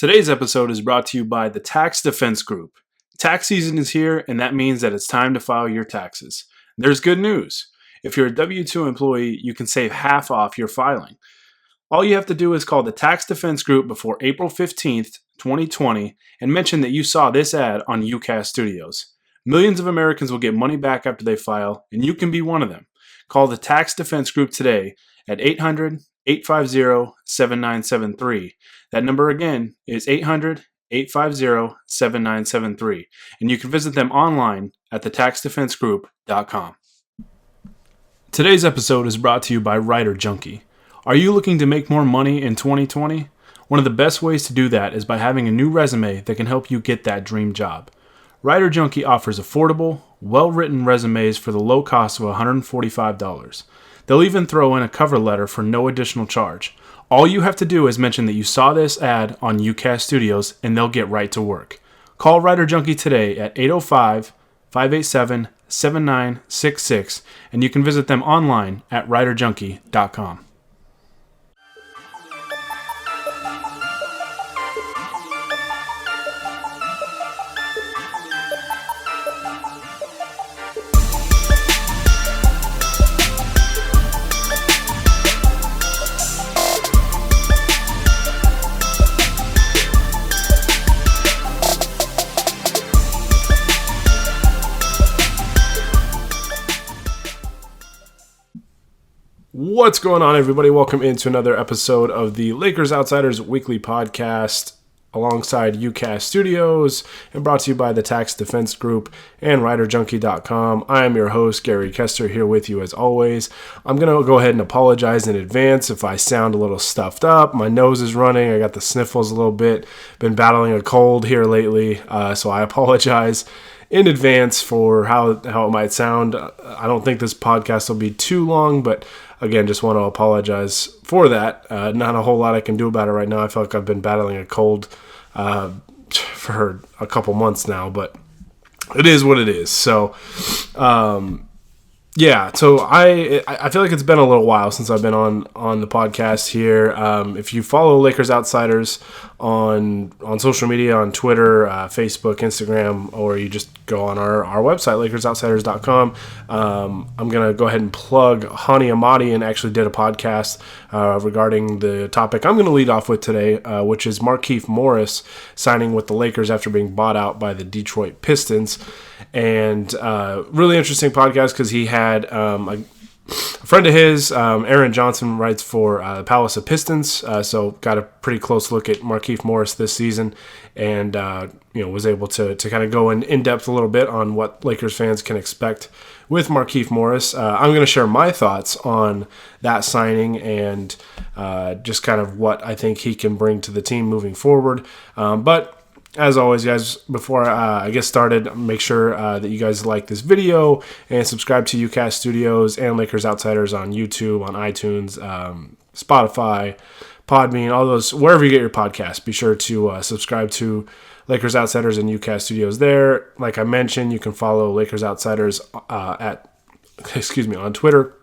Today's episode is brought to you by the Tax Defense Group. Tax season is here, and that means that it's time to file your taxes. There's good news. If you're a W-2 employee, you can save half off your filing. All you have to do is call the Tax Defense Group before April 15th, 2020, and mention that you saw this ad on UCAS Studios. Millions of Americans will get money back after they file, and you can be one of them. Call the Tax Defense Group today at 800-850-7973. That number again is 800-850-7973. And you can visit them online at thetaxdefensegroup.com. Today's episode is brought to you by Writer Junkie. Are you looking to make more money in 2020? One of the best ways to do that is by having a new resume that can help you get that dream job. Writer Junkie offers affordable, well-written resumes for the low cost of $145. They'll even throw in a cover letter for no additional charge. All you have to do is mention that you saw this ad on UCAS Studios, and they'll get right to work. Call Writer Junkie today at 805-587-7966, and you can visit them online at writerjunkie.com. What's going on, everybody? Welcome into another episode of the Lakers Outsiders Weekly Podcast alongside UCAS Studios and brought to you by the Tax Defense Group and WriterJunkie.com. I am your host, Gary Kester, here with you as always. I'm going to go ahead and apologize in advance if I sound a little stuffed up. My nose is running. I got the sniffles a little bit. Been battling a cold here lately, so I apologize in advance for how it might sound. I don't think this podcast will be too long, but again, just want to apologize for that. Not a whole lot I can do about it right now. I feel like I've been battling a cold for a couple months now, but it is what it is. So, so I feel like it's been a little while since I've been on the podcast here. If you follow Lakers Outsiders on social media, on Twitter, Facebook, Instagram, or you just go on our website, LakersOutsiders.com, I'm going to go ahead and plug Hani Amadian actually did a podcast regarding the topic I'm going to lead off with today, which is Markieff Morris signing with the Lakers after being bought out by the Detroit Pistons. And really interesting podcast because he had a friend of his, Aaron Johnson, writes for the Palace of Pistons, so got a pretty close look at Markieff Morris this season, and was able to kind of go in depth a little bit on what Lakers fans can expect with Markieff Morris. I'm going to share my thoughts on that signing and just kind of what I think he can bring to the team moving forward. But as always, guys, before I get started, make sure that you guys like this video and subscribe to UCAS Studios and Lakers Outsiders on YouTube, on iTunes, Spotify, Podbean, all those, wherever you get your podcasts. Be sure to subscribe to Lakers Outsiders and UCAS Studios there. Like I mentioned, you can follow Lakers Outsiders on Twitter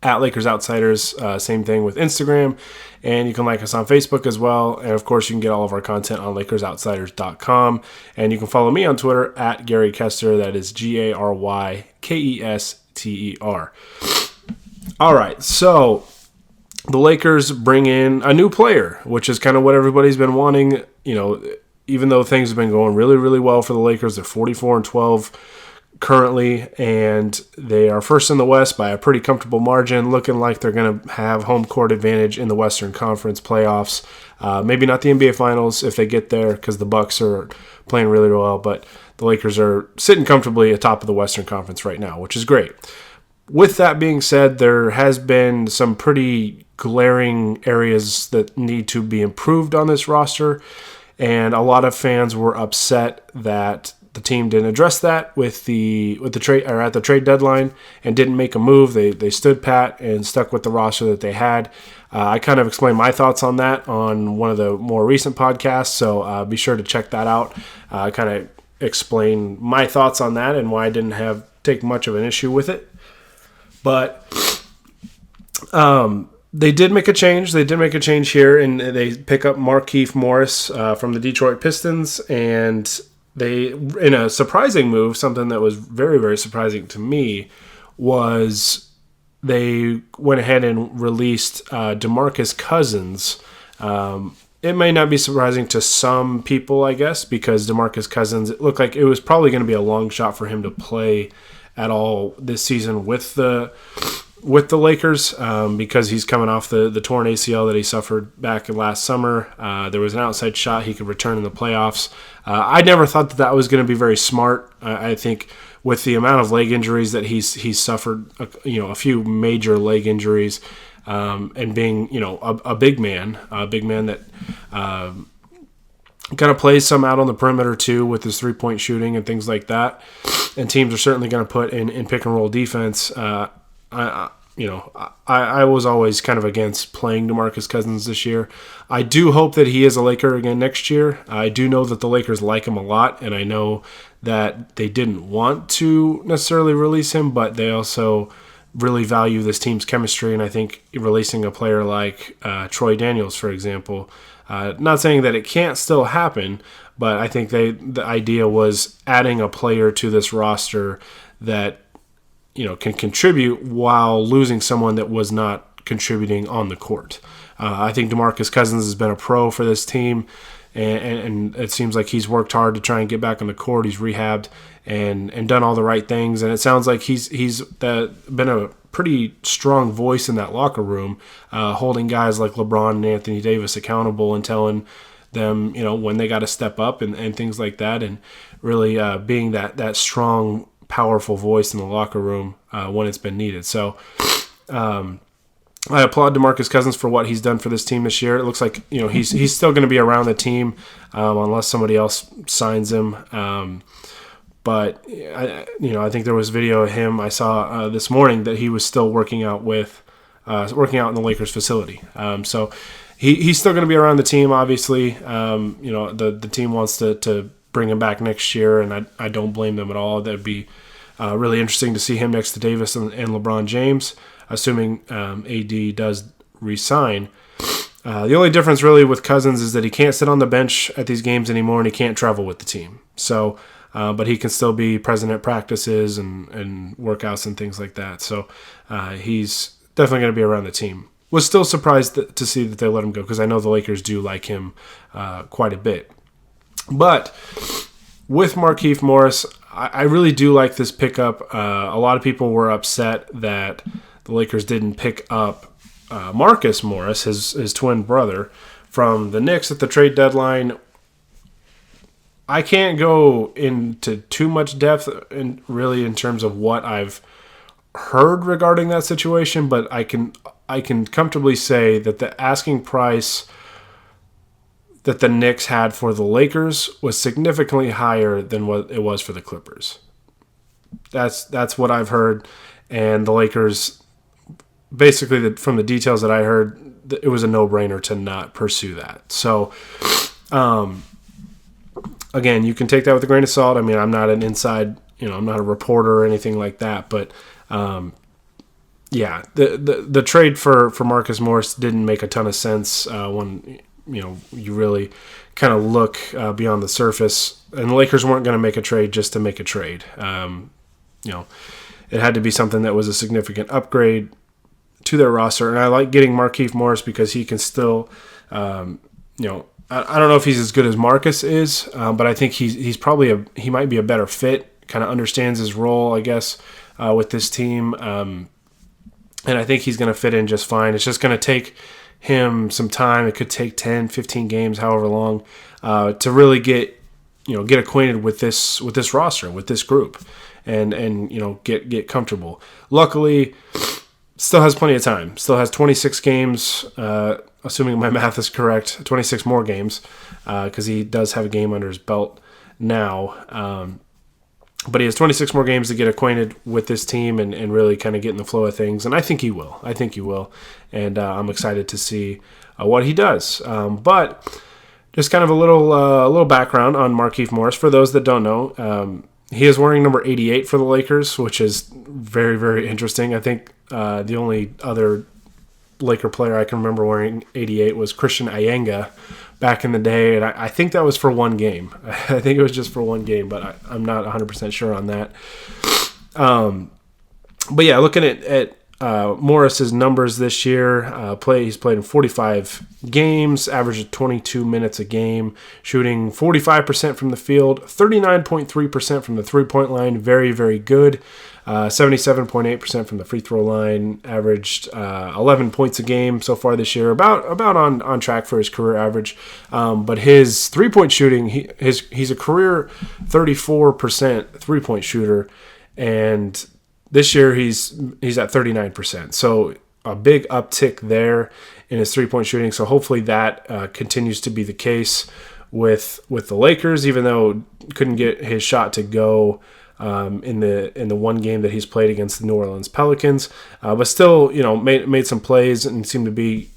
at Lakers Outsiders. Same thing with Instagram. And you can like us on Facebook as well. And, of course, you can get all of our content on LakersOutsiders.com. And you can follow me on Twitter at Gary Kester. That is GaryKester. All right, so the Lakers bring in a new player, which is kind of what everybody's been wanting. Even though things have been going really, really well for the Lakers, they're 44-12 currently, and they are first in the West by a pretty comfortable margin, looking like they're going to have home court advantage in the Western Conference playoffs. Maybe not the NBA Finals if they get there because the Bucks are playing really well, but the Lakers are sitting comfortably atop of the Western Conference right now, which is great. With that being said, there has been some pretty glaring areas that need to be improved on this roster, and a lot of fans were upset that the team didn't address that with the trade, or at the trade deadline, and didn't make a move. They stood pat and stuck with the roster that they had. I kind of explained my thoughts on that on one of the more recent podcasts, so be sure to check that out. Kind of explain my thoughts on that and why I didn't take much of an issue with it. But They did make a change. They did make a change here, and they pick up Markieff Morris from the Detroit Pistons, and they, in a surprising move, something that was very, very surprising to me, was they went ahead and released DeMarcus Cousins. It may not be surprising to some people, I guess, because DeMarcus Cousins, it looked like it was probably going to be a long shot for him to play at all this season with the Lakers, because he's coming off the torn ACL that he suffered back last summer. There was an outside shot he could return in the playoffs. I never thought that was going to be very smart. I think with the amount of leg injuries that he's suffered, a few major leg injuries, and being a big man that kind of plays some out on the perimeter too with his 3-point shooting and things like that. And teams are certainly going to put in pick and roll defense. I was always kind of against playing DeMarcus Cousins this year. I do hope that he is a Laker again next year. I do know that the Lakers like him a lot, and I know that they didn't want to necessarily release him, but they also really value this team's chemistry, and I think releasing a player like Troy Daniels, for example, not saying that it can't still happen, but I think the idea was adding a player to this roster that can contribute while losing someone that was not contributing on the court. I think DeMarcus Cousins has been a pro for this team, and it seems like he's worked hard to try and get back on the court. He's rehabbed and done all the right things, and it sounds like he's been a pretty strong voice in that locker room, holding guys like LeBron and Anthony Davis accountable and telling them, when they got to step up and things like that, and really being that strong, powerful voice in the locker room when it's been needed. So I applaud DeMarcus Cousins for what he's done for this team this year. It looks like he's still going to be around the team unless somebody else signs him. But I think there was video of him I saw this morning that he was still working out in the Lakers facility. So he's still going to be around the team. Obviously, the team wants to bring him back next year, and I don't blame them at all. That'd be really interesting to see him next to Davis and LeBron James, assuming AD does re-sign. The only difference really with Cousins is that he can't sit on the bench at these games anymore, and he can't travel with the team. So, but he can still be present at practices and workouts and things like that. So he's definitely going to be around the team. Was still surprised to see that they let him go, because I know the Lakers do like him quite a bit. But with Markieff Morris, I really do like this pickup. A lot of people were upset that the Lakers didn't pick up Marcus Morris, his twin brother, from the Knicks at the trade deadline. I can't go into too much depth in terms of what I've heard regarding that situation, but I can comfortably say that the asking price that the Knicks had for the Lakers was significantly higher than what it was for the Clippers. That's what I've heard, and the Lakers, basically from the details that I heard, it was a no-brainer to not pursue that. So, again, you can take that with a grain of salt. I mean, I'm not an inside, I'm not a reporter or anything like that, but the trade for Marcus Morris didn't make a ton of sense when you really kind of look beyond the surface, and the Lakers weren't going to make a trade just to make a trade. It had to be something that was a significant upgrade to their roster, and I like getting Markieff Morris because he can still, I don't know if he's as good as Marcus is, but I think he's probably he might be a better fit. Kind of understands his role, I guess, with this team, and I think he's going to fit in just fine. It's just going to take him some time. It could take 10, 15 games, however long, to really get acquainted with this roster, with this group, and get comfortable. Luckily, still has plenty of time. Still has 26 games, assuming my math is correct, 26 more games, because he does have a game under his belt now. But he has 26 more games to get acquainted with this team and really kind of get in the flow of things. And I think he will. And I'm excited to see what he does. But just kind of a little background on Markieff Morris. For those that don't know, he is wearing number 88 for the Lakers, which is very, very interesting. I think the only other Laker player I can remember wearing 88 was Christian Ayenga back in the day, and I think that was for one game. I think it was just for one game, but I'm not 100% sure on that. But yeah, looking at Morris's numbers this year, he's played in 45 games, averaged 22 minutes a game, shooting 45% from the field, 39.3% from the three-point line, very, very good. 77.8% from the free throw line, averaged 11 points a game so far this year, about on track for his career average. But his three-point shooting, he's a career 34% three-point shooter, and this year he's at 39%. So a big uptick there in his three-point shooting. So hopefully that continues to be the case with the Lakers, even though couldn't get his shot to go in the one game that he's played against the New Orleans Pelicans, but still, made some plays and seemed to be,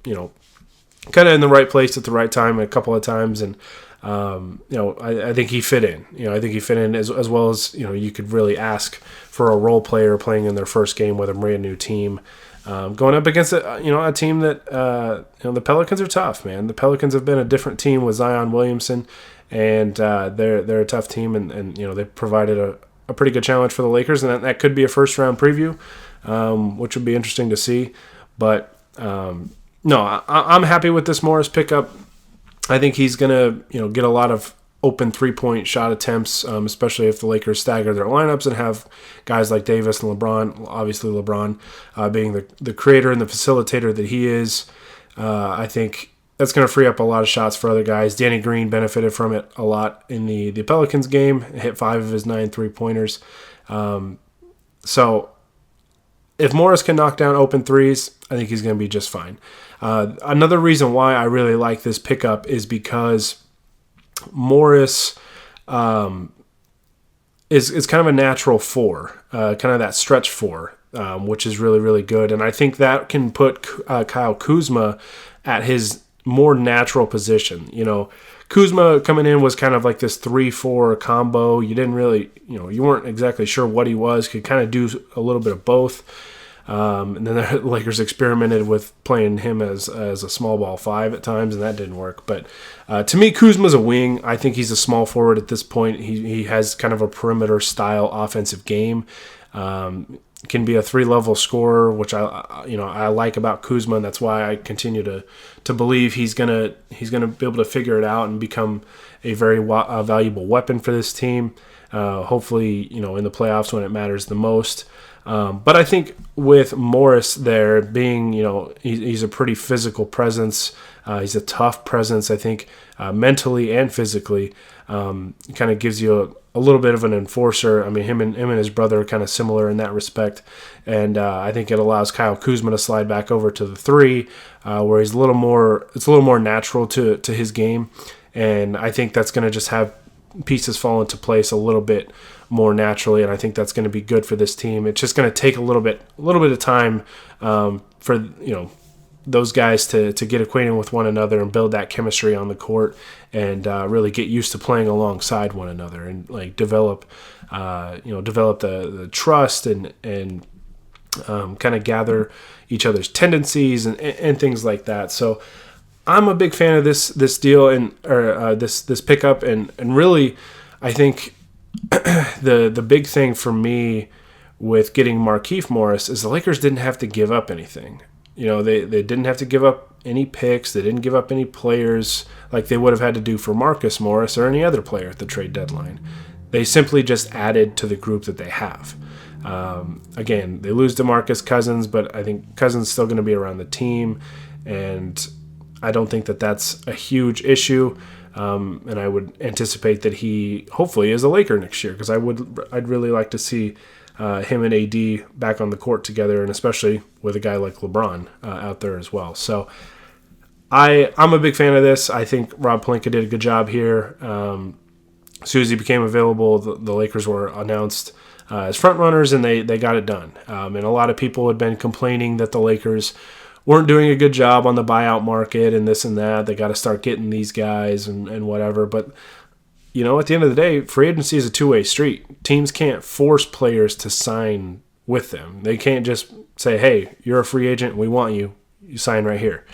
kind of in the right place at the right time a couple of times, and I think he fit in. I think he fit in as well as you could really ask for a role player playing in their first game with a brand new team, going up against a team that the Pelicans are tough, man. The Pelicans have been a different team with Zion Williamson. And they're a tough team, and they provided a pretty good challenge for the Lakers, and that could be a first-round preview, which would be interesting to see. But no, I'm happy with this Morris pickup. I think he's gonna get a lot of open three-point shot attempts, especially if the Lakers stagger their lineups and have guys like Davis and LeBron. Obviously, LeBron being the creator and the facilitator that he is, I think that's going to free up a lot of shots for other guys. Danny Green benefited from it a lot in the Pelicans game. Hit 5 of his 9 3-pointers. So if Morris can knock down open threes, I think he's going to be just fine. Another reason why I really like this pickup is because Morris is kind of a natural 4, kind of that stretch 4, which is really, really good. And I think that can put Kyle Kuzma at his more natural position. Kuzma coming in was kind of like this 3-4 combo. You didn't really, you weren't exactly sure what he was. Could kind of do a little bit of both. And then the Lakers experimented with playing him as a small ball 5 at times, and that didn't work. But to me, Kuzma's a wing. I think he's a small forward at this point. He has kind of a perimeter style offensive game. Can be a 3-level scorer, which I like about Kuzma, and that's why I continue to believe he's gonna be able to figure it out and become a very valuable weapon for this team. Hopefully, in the playoffs when it matters the most. But I think with Morris there being, he's a pretty physical presence. He's a tough presence. I think mentally and physically, kind of gives you a little bit of an enforcer. I mean, him and his brother are kind of similar in that respect, and I think it allows Kyle Kuzma to slide back over to the 3, where it's a little more natural to his game, and I think that's going to just have pieces fall into place a little bit more naturally, and I think that's going to be good for this team. It's just going to take a little bit of time for those guys to get acquainted with one another and build that chemistry on the court, and really get used to playing alongside one another, and like develop the trust and kind of gather each other's tendencies and things like that. So I'm a big fan of this deal or this pickup, and really I think the big thing for me with getting Markieff Morris is the Lakers didn't have to give up anything. They didn't have to give up any picks. They didn't give up any players like they would have had to do for Marcus Morris or any other player at the trade deadline. They simply just added to the group that they have. Again, they lose DeMarcus Cousins, but I think Cousins is still going to be around the team, and I don't think that that's a huge issue. And I would anticipate that he hopefully is a Laker next year, because I'd really like to see him and AD back on the court together, and especially with a guy like LeBron out there as well. So I'm a big fan of this. I think Rob Pelinka did a good job here. As soon as he became available, the Lakers were announced as front runners, and they got it done. And a lot of people had been complaining that the Lakers weren't doing a good job on the buyout market and this and that. They got to start getting these guys and whatever. But at the end of the day, free agency is a two-way street. Teams can't force players to sign with them. They can't just say, hey, you're a free agent, we want you. you sign right here.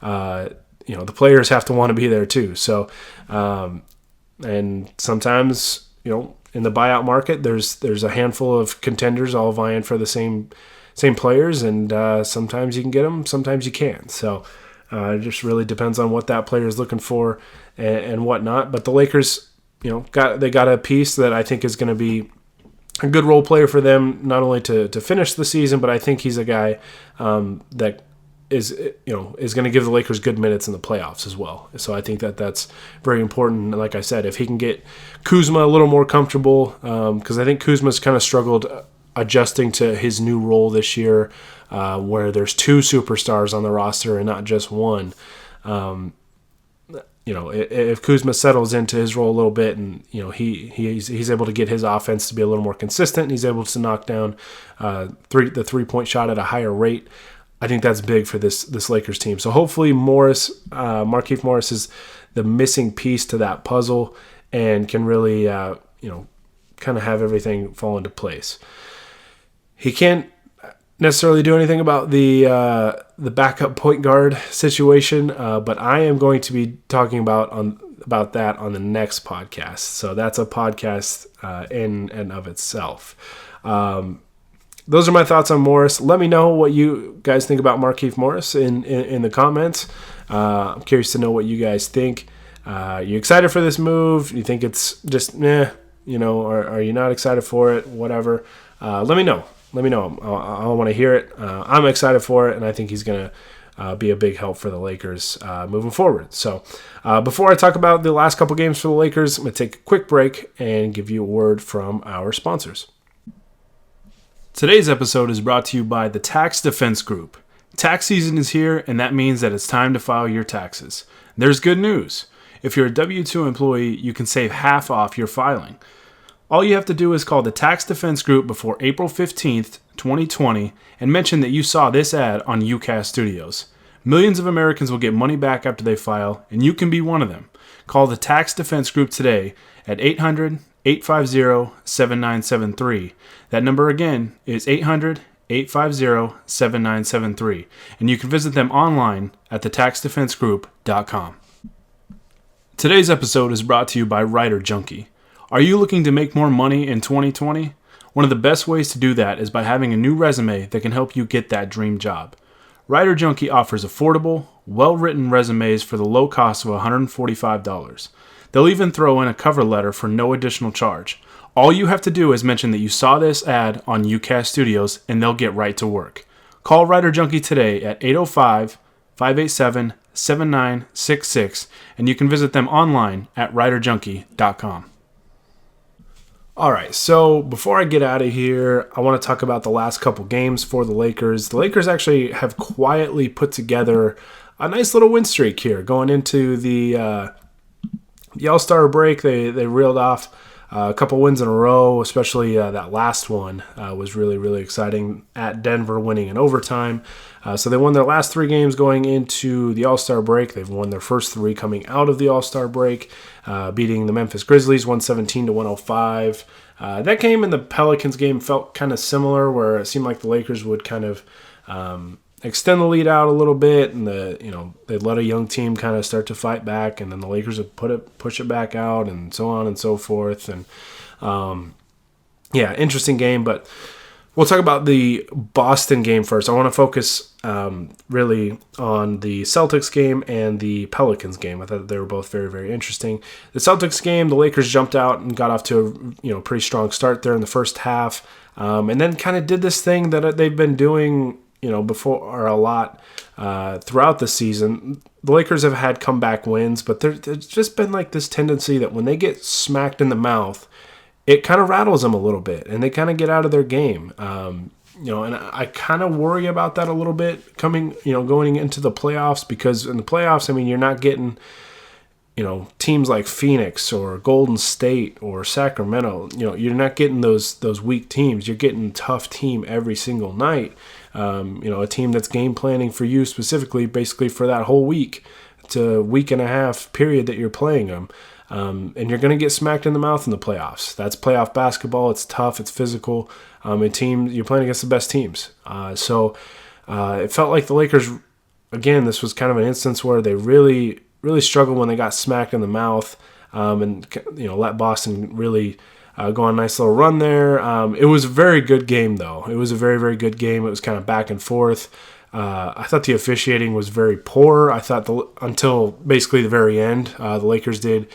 The players have to want to be there too. So, and sometimes, in the buyout market, there's a handful of contenders all vying for the same players, and sometimes you can get them, sometimes you can't. So it just really depends on what that player is looking for and whatnot. But the Lakers, got a piece that I think is going to be a good role player for them, not only to finish the season, but I think he's a guy that is going to give the Lakers good minutes in the playoffs as well. So I think that's very important. Like I said, if he can get Kuzma a little more comfortable, because I think Kuzma's kind of struggled adjusting to his new role this year, where there's two superstars on the roster and not just one. If Kuzma settles into his role a little bit, and he's able to get his offense to be a little more consistent, and he's able to knock down the 3-point shot at a higher rate, I think that's big for this Lakers team. So hopefully Markieff Morris is the missing piece to that puzzle and can really kind of have everything fall into place. He can't necessarily do anything about the backup point guard situation, but I am going to be talking about that on the next podcast. So that's a podcast in and of itself. Those are my thoughts on Morris. Let me know what you guys think about Markieff Morris in the comments. I'm curious to know what you guys think. You excited for this move? You think it's just or are you not excited for it? Whatever. Let me know. I want to hear it. I'm excited for it, and I think he's going to be a big help for the Lakers moving forward. So before I talk about the last couple games for the Lakers, I'm going to take a quick break and give you a word from our sponsors. Today's episode is brought to you by the Tax Defense Group. Tax season is here, and that means that it's time to file your taxes. There's good news. If you're a W-2 employee, you can save half off your filing. All you have to do is call the Tax Defense Group before April 15th, 2020, and mention that you saw this ad on UCAS Studios. Millions of Americans will get money back after they file, and you can be one of them. Call the Tax Defense Group today at 800-850-7973. That number again is 800-850-7973, and you can visit them online at thetaxdefensegroup.com. Today's episode is brought to you by Writer Junkie. Are you looking to make more money in 2020? One of the best ways to do that is by having a new resume that can help you get that dream job. Writer Junkie offers affordable, well-written resumes for the low cost of $145. They'll even throw in a cover letter for no additional charge. All you have to do is mention that you saw this ad on UCAS Studios, and they'll get right to work. Call Writer Junkie today at 805-587-7966, and you can visit them online at writerjunkie.com. All right, so before I get out of here, I want to talk about the last couple games for the Lakers. The Lakers actually have quietly put together a nice little win streak here going into the All-Star break. They reeled off a couple wins in a row, especially that last one was really, really exciting at Denver, winning in overtime. So they won their last 3 games going into the All-Star break. They've won their first 3 coming out of the All-Star break, beating the Memphis Grizzlies 117-105. That game and the Pelicans game felt kind of similar, where it seemed like the Lakers would kind of extend the lead out a little bit, and they'd let a young team kind of start to fight back, and then the Lakers would push it back out, and so on and so forth. And interesting game, but we'll talk about the Boston game first. I want to focus really on the Celtics game and the Pelicans game. I thought they were both very, very interesting. The Celtics game, the Lakers jumped out and got off to a pretty strong start there in the first half, and then kind of did this thing that they've been doing before, or a lot throughout the season. The Lakers have had comeback wins, but there's just been like this tendency that when they get smacked in the mouth, it kind of rattles them a little bit, and they kind of get out of their game. And I kind of worry about that a little bit going into the playoffs, because in the playoffs, you're not getting, teams like Phoenix or Golden State or Sacramento. You're not getting those weak teams. You're getting a tough team every single night. A team that's game planning for you specifically, basically for that whole week to week and a half period that you're playing them. And you're going to get smacked in the mouth in the playoffs. That's playoff basketball. It's tough. It's physical. And you're playing against the best teams. So it felt like the Lakers again, this was kind of an instance where they really, really struggled when they got smacked in the mouth, and let Boston really go on a nice little run there. It was a very good game, though. It was a very, very good game. It was kind of back and forth. I thought the officiating was very poor. I thought until basically the very end, the Lakers did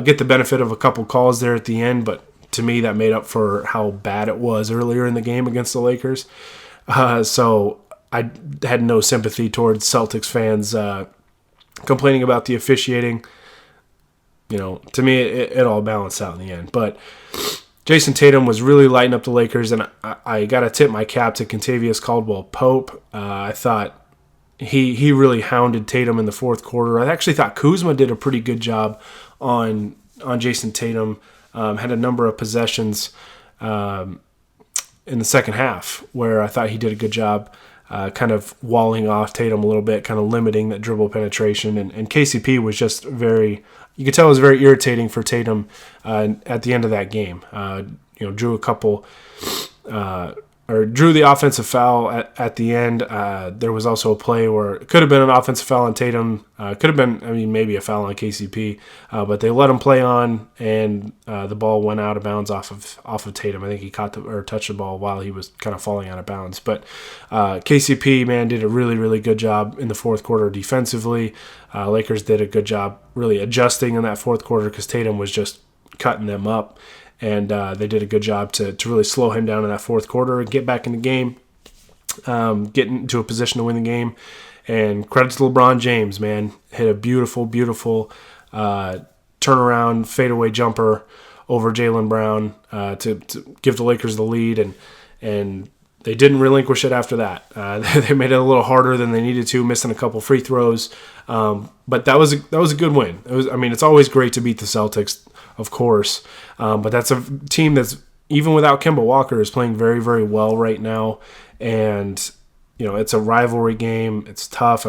get the benefit of a couple calls there at the end, but to me that made up for how bad it was earlier in the game against the Lakers. So I had no sympathy towards Celtics fans complaining about the officiating. To me, it all balanced out in the end. But Jason Tatum was really lighting up the Lakers, and I got to tip my cap to Kentavious Caldwell-Pope. I thought he really hounded Tatum in the fourth quarter. I actually thought Kuzma did a pretty good job on Jason Tatum. Had a number of possessions in the second half where I thought he did a good job kind of walling off Tatum a little bit, kind of limiting that dribble penetration. And KCP was just you could tell it was very irritating for Tatum at the end of that game. Drew a couple, drew the offensive foul at the end. There was also a play where it could have been an offensive foul on Tatum. Could have been, maybe a foul on KCP, but they let him play on, and the ball went out of bounds off of Tatum. I think he caught or touched the ball while he was kind of falling out of bounds. But KCP, man, did a really, really good job in the fourth quarter defensively. Lakers did a good job really adjusting in that fourth quarter because Tatum was just cutting them up. And they did a good job to really slow him down in that fourth quarter and get back in the game, get into a position to win the game. And credit to LeBron James, man. Hit a beautiful, beautiful turnaround fadeaway jumper over Jaylen Brown to give the Lakers the lead. And they didn't relinquish it after that. They made it a little harder than they needed to, missing a couple free throws. But that was a good win. It's always great to beat the Celtics, of course. But that's a team that's, even without Kemba Walker, is playing very, very well right now. And, it's a rivalry game. It's tough.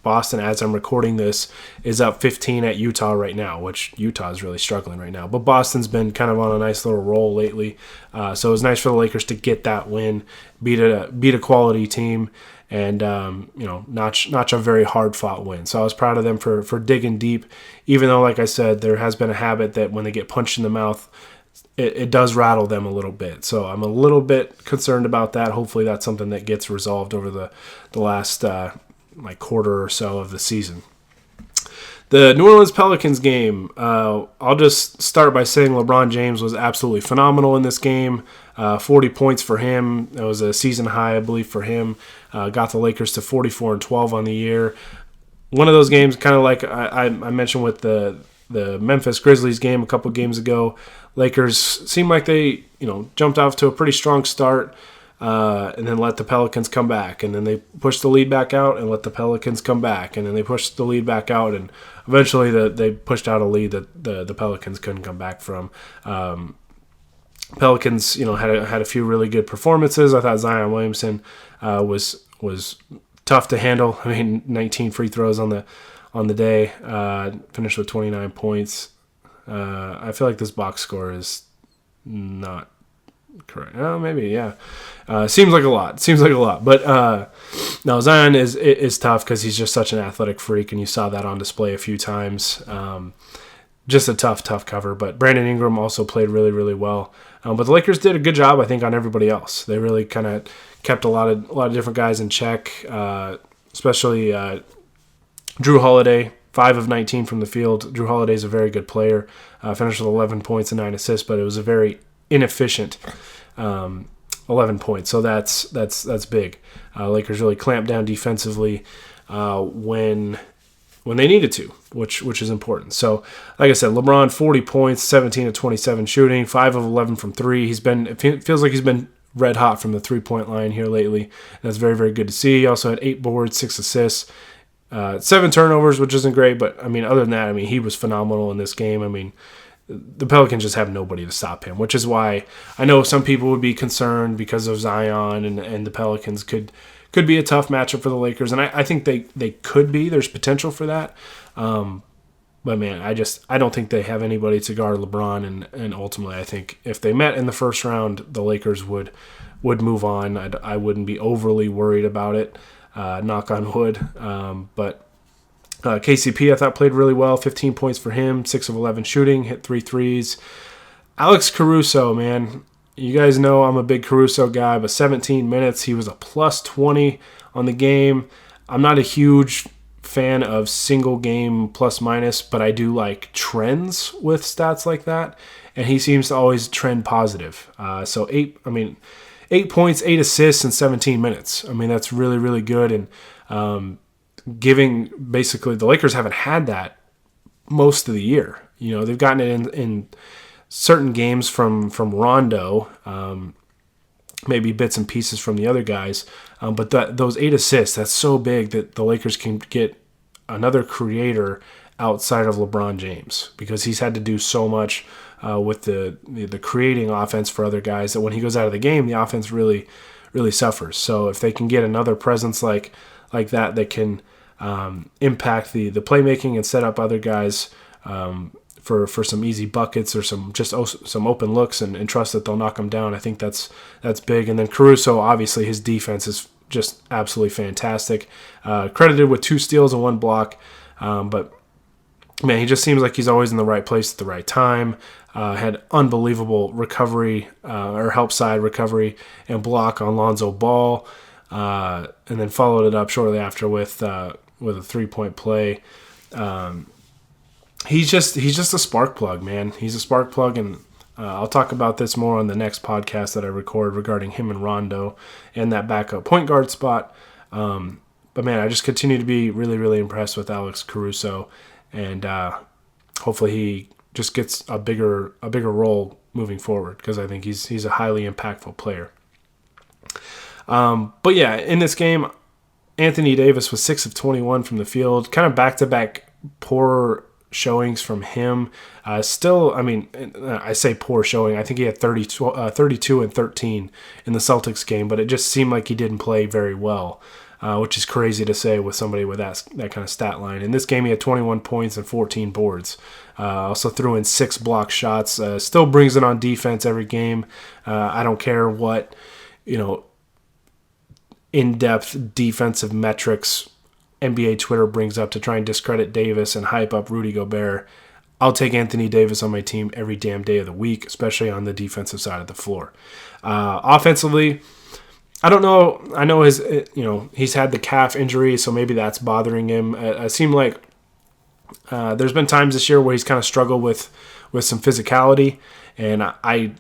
Boston, as I'm recording this, is up 15 at Utah right now, which Utah is really struggling right now. But Boston's been kind of on a nice little roll lately. So it was nice for the Lakers to get that win, beat a quality team, and notch a very hard-fought win. So I was proud of them for digging deep, even though, like I said, there has been a habit that when they get punched in the mouth, it does rattle them a little bit. So I'm a little bit concerned about that. Hopefully that's something that gets resolved over the last quarter or so of the season. The New Orleans Pelicans game, I'll just start by saying LeBron James was absolutely phenomenal in this game. 40 points for him. That was a season high, I believe, for him. Got the Lakers to 44-12 on the year. One of those games, kind of like I mentioned with the Memphis Grizzlies game a couple games ago, Lakers seemed like they jumped off to a pretty strong start and then let the Pelicans come back. And then they pushed the lead back out and let the Pelicans come back. And then they pushed the lead back out, and eventually they pushed out a lead that the Pelicans couldn't come back from. Pelicans, had a few really good performances. I thought Zion Williamson was tough to handle. 19 free throws on the day. Finished with 29 points. I feel like this box score is not correct. Oh, maybe, yeah. Seems like a lot. But no, Zion is tough because he's just such an athletic freak, and you saw that on display a few times. Just a tough cover. But Brandon Ingram also played really, really well. But the Lakers did a good job, I think, on everybody else. They really kind of kept a lot of different guys in check, especially Drew Holiday. 5 of 19 from the field. Drew Holiday is a very good player. Finished with 11 points and 9 assists, but it was a very inefficient 11 points. So that's big. Lakers really clamped down defensively when they needed to, which is important. So, like I said, LeBron 40 points, 17 of 27 shooting, 5 of 11 from 3. It feels like he's been red hot from the 3-point line here lately. And that's very, very good to see. He also had 8 boards, 6 assists. 7 turnovers, which isn't great, but other than that, he was phenomenal in this game. The Pelicans just have nobody to stop him, which is why I know some people would be concerned because of Zion, and the Pelicans could be a tough matchup for the Lakers, and I think they could be. There's potential for that, but man, I don't think they have anybody to guard LeBron, and ultimately, I think if they met in the first round, the Lakers would move on. I wouldn't be overly worried about it. knock on wood. But KCP, I thought, played really well. 15 points for him, 6 of 11 shooting, hit 3 threes. Alex Caruso, man. You guys know I'm a big Caruso guy, but 17 minutes, he was a plus 20 on the game. I'm not a huge fan of single game plus minus, but I do like trends with stats like that, and he seems to always trend positive. So 8 points, 8 assists in 17 minutes. I mean, that's really, really good, and giving basically the Lakers haven't had that most of the year. You know, they've gotten it in certain games from Rondo, maybe bits and pieces from the other guys, but those 8 assists, that's so big that the Lakers can get another creator outside of LeBron James, because he's had to do so much with the creating offense for other guys that when he goes out of the game, the offense really, really suffers. So if they can get another presence like that can impact the playmaking and set up other guys for some easy buckets or some open looks and trust that they'll knock them down, I think that's big. And then Caruso, obviously his defense is just absolutely fantastic. Credited with 2 steals and 1 block, but man, he just seems like he's always in the right place at the right time. Had unbelievable recovery or help side recovery and block on Lonzo Ball, and then followed it up shortly after with a 3-point play. He's just a spark plug, man. He's a spark plug, and I'll talk about this more on the next podcast that I record regarding him and Rondo and that backup point guard spot. But man, I just continue to be really, really impressed with Alex Caruso, and hopefully he just gets a bigger role moving forward, because I think he's a highly impactful player. But yeah, in this game, Anthony Davis was 6 of 21 from the field, kind of back-to-back poor showings from him. Still, I mean, I say poor showing. I think he had 32 and 13 in the Celtics game, but it just seemed like he didn't play very well, which is crazy to say with somebody with that kind of stat line. In this game, he had 21 points and 14 boards. Also threw in 6 block shots. Still brings it on defense every game. I don't care what, in-depth defensive metrics NBA Twitter brings up to try and discredit Davis and hype up Rudy Gobert. I'll take Anthony Davis on my team every damn day of the week, especially on the defensive side of the floor. Offensively, I don't know. I know he's had the calf injury, so maybe that's bothering him. It seemed like there's been times this year where he's kind of struggled with some physicality, and I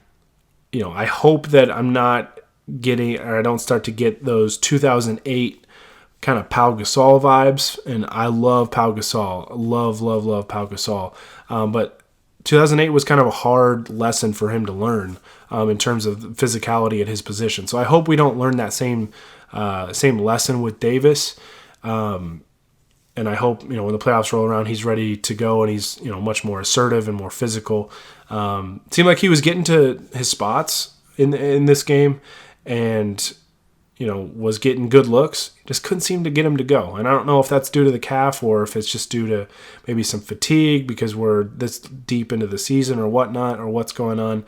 hope that I'm not getting, or I don't start to get those 2008 kind of Pau Gasol vibes. And I love Pau Gasol. Love Pau Gasol. But 2008 was kind of a hard lesson for him to learn in terms of physicality at his position. So I hope we don't learn that same lesson with Davis. And I hope, when the playoffs roll around, he's ready to go and he's, much more assertive and more physical. Seemed like he was getting to his spots in this game and, was getting good looks. Just couldn't seem to get him to go. And I don't know if that's due to the calf or if it's just due to maybe some fatigue because we're this deep into the season or whatnot or what's going on.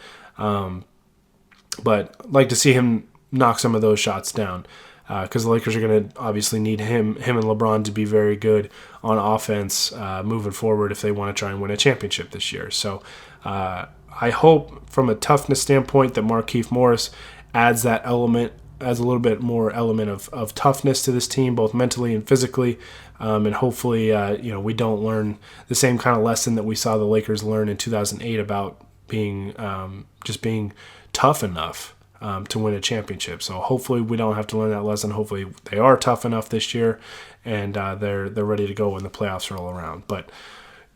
But I'd like to see him knock some of those shots down because the Lakers are going to obviously need him and LeBron to be very good on offense moving forward if they want to try and win a championship this year. So I hope from a toughness standpoint that Markieff Morris adds that element, adds a little bit more element of toughness to this team, both mentally and physically. And hopefully, we don't learn the same kind of lesson that we saw the Lakers learn in 2008 about being tough enough to win a championship. So hopefully we don't have to learn that lesson. Hopefully they are tough enough this year and they're ready to go when the playoffs roll around. But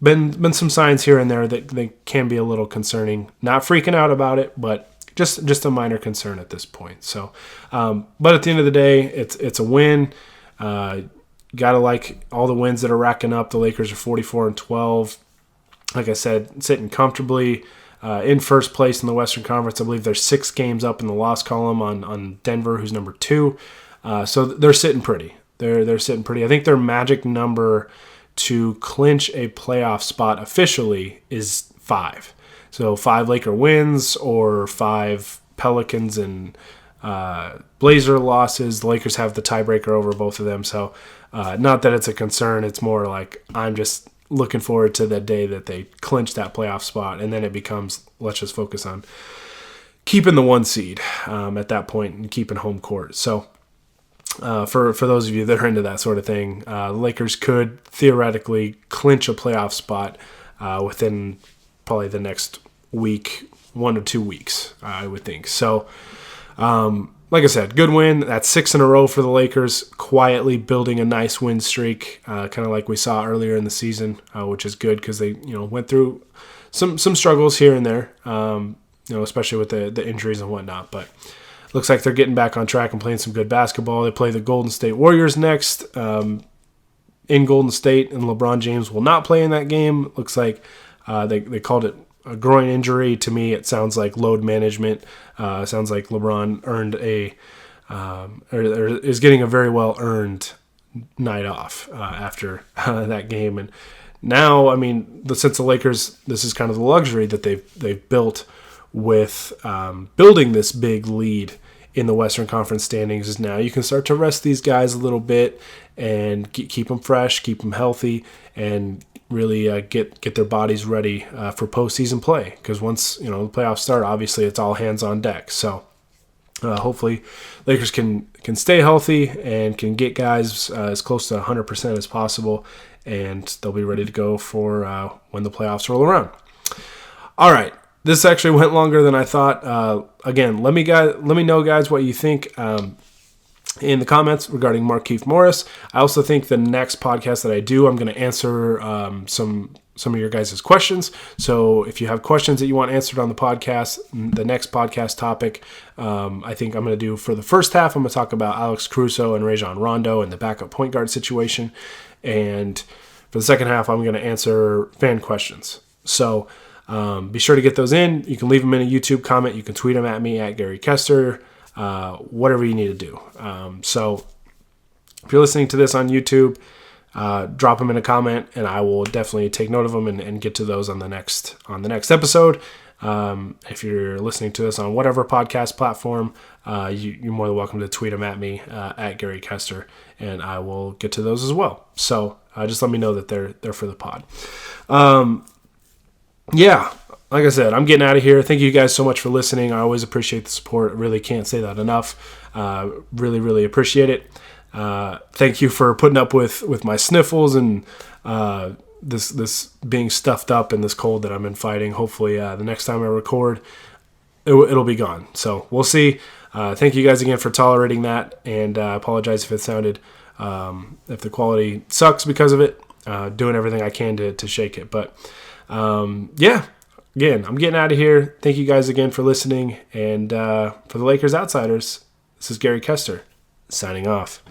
been some signs here and there that they can be a little concerning. Not freaking out about it, but just a minor concern at this point. So, but at the end of the day, it's a win. Gotta like all the wins that are racking up. The Lakers are 44-12. Like I said, sitting comfortably in first place in the Western Conference. I believe there's 6 games up in the loss column on Denver, who's number 2. So they're sitting pretty. They're sitting pretty. I think their magic number to clinch a playoff spot officially is 5. So 5 Laker wins or 5 Pelicans and Blazer losses. The Lakers have the tiebreaker over both of them. So not that it's a concern. It's more like I'm just looking forward to the day that they clinch that playoff spot. And then it becomes, let's just focus on keeping the 1 seed at that point and keeping home court. So for those of you that are into that sort of thing, the Lakers could theoretically clinch a playoff spot within probably the next week, 1 or 2 weeks, I would think. So, like I said, good win. That's 6 in a row for the Lakers, quietly building a nice win streak, kind of like we saw earlier in the season, which is good because they went through some struggles here and there, especially with the injuries and whatnot. But looks like they're getting back on track and playing some good basketball. They play the Golden State Warriors next in Golden State, and LeBron James will not play in that game. Looks like they called it a groin injury. To me, it sounds like load management. Sounds like LeBron earned or is getting a very well earned night off after that game. And now, I mean, since the Lakers, this is kind of the luxury that they've built with building this big lead in the Western Conference standings, is now you can start to rest these guys a little bit and keep them fresh, keep them healthy, and really get their bodies ready for postseason play. Because once the playoffs start, obviously it's all hands on deck. So hopefully Lakers can stay healthy and can get guys as close to 100% as possible, and they'll be ready to go for when the playoffs roll around. All right. This actually went longer than I thought. Again, let me know, guys, what you think in the comments regarding Markieff Morris. I also think the next podcast that I do, I'm going to answer some of your guys' questions. So if you have questions that you want answered on the podcast, the next podcast topic, I think I'm going to do for the first half, I'm going to talk about Alex Caruso and Rajon Rondo and the backup point guard situation. And for the second half, I'm going to answer fan questions. So be sure to get those in. You can leave them in a YouTube comment. You can tweet them at me, at Gary Kester, whatever you need to do. So if you're listening to this on YouTube, drop them in a comment, and I will definitely take note of them and get to those on the next episode. If you're listening to this on whatever podcast platform, you're more than welcome to tweet them at me, at Gary Kester, and I will get to those as well. So just let me know that they're for the pod. Yeah, like I said, I'm getting out of here. Thank you guys so much for listening. I always appreciate the support. I really can't say that enough. Really, really appreciate it. Thank you for putting up with my sniffles and this being stuffed up and this cold that I've been fighting. Hopefully, the next time I record, it'll be gone. So we'll see. Thank you guys again for tolerating that, and I apologize if it sounded, if the quality sucks because of it. Doing everything I can to shake it, but. Yeah, again, I'm getting out of here. Thank you guys again for listening. And for the Lakers Outsiders, this is Gary Kester signing off.